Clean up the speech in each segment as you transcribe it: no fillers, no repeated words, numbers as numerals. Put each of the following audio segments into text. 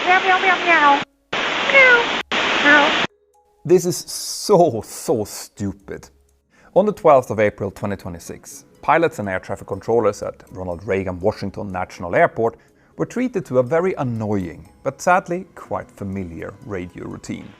Meow, meow, meow, meow. Meow. Meow. This is so stupid. On the 12th of April 2026, pilots and air traffic controllers at Ronald Reagan Washington National Airport were treated to a very annoying, but sadly quite familiar radio routine.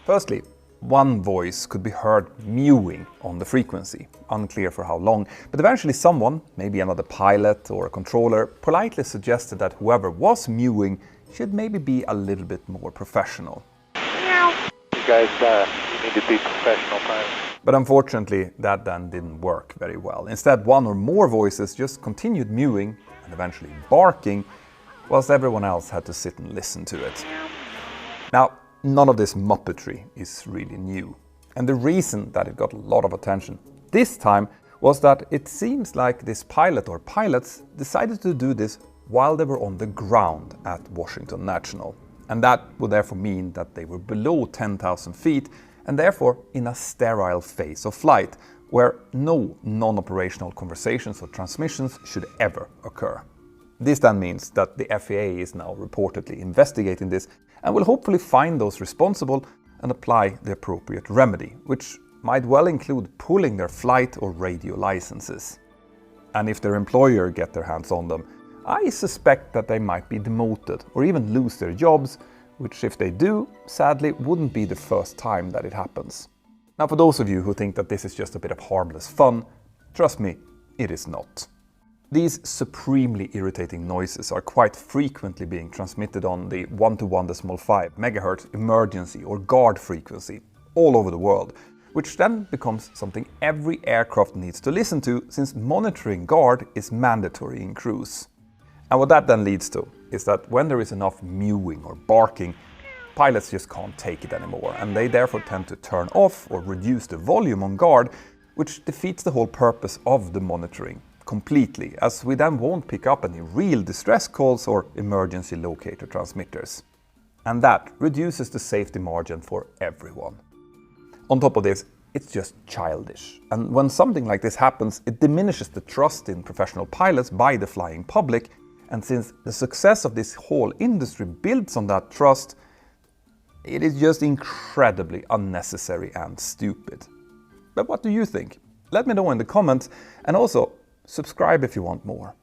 Firstly, one voice could be heard mewing on the frequency, unclear for how long, but eventually someone, maybe another pilot or a controller, politely suggested that whoever was mewing should maybe be a little bit more professional. Meow. You guys, you need to be professional pilots. But unfortunately, that then didn't work very well. Instead, one or more voices just continued mewing and eventually barking, whilst everyone else had to sit and listen to it. Now, none of this muppetry is really new. And the reason that it got a lot of attention this time was that it seems like this pilot or pilots decided to do this while they were on the ground at Washington National. And that would therefore mean that they were below 10,000 feet and therefore in a sterile phase of flight, where no non-operational conversations or transmissions should ever occur. This then means that the FAA is now reportedly investigating this and will hopefully find those responsible and apply the appropriate remedy, which might well include pulling their flight or radio licenses. And if their employer get their hands on them, I suspect that they might be demoted or even lose their jobs, which if they do, sadly wouldn't be the first time that it happens. Now, for those of you who think that this is just a bit of harmless fun, trust me, it is not. These supremely irritating noises are quite frequently being transmitted on the 1 to 1.5 MHz emergency or guard frequency all over the world, which then becomes something every aircraft needs to listen to, since monitoring guard is mandatory in cruise. And what that then leads to is that when there is enough mewing or barking, pilots just can't take it anymore, and they therefore tend to turn off or reduce the volume on guard, which defeats the whole purpose of the monitoring completely, as we then won't pick up any real distress calls or emergency locator transmitters. And that reduces the safety margin for everyone. On top of this, it's just childish. And when something like this happens, it diminishes the trust in professional pilots by the flying public. And since the success of this whole industry builds on that trust, it is just incredibly unnecessary and stupid. But what do you think? Let me know in the comments, and also subscribe if you want more.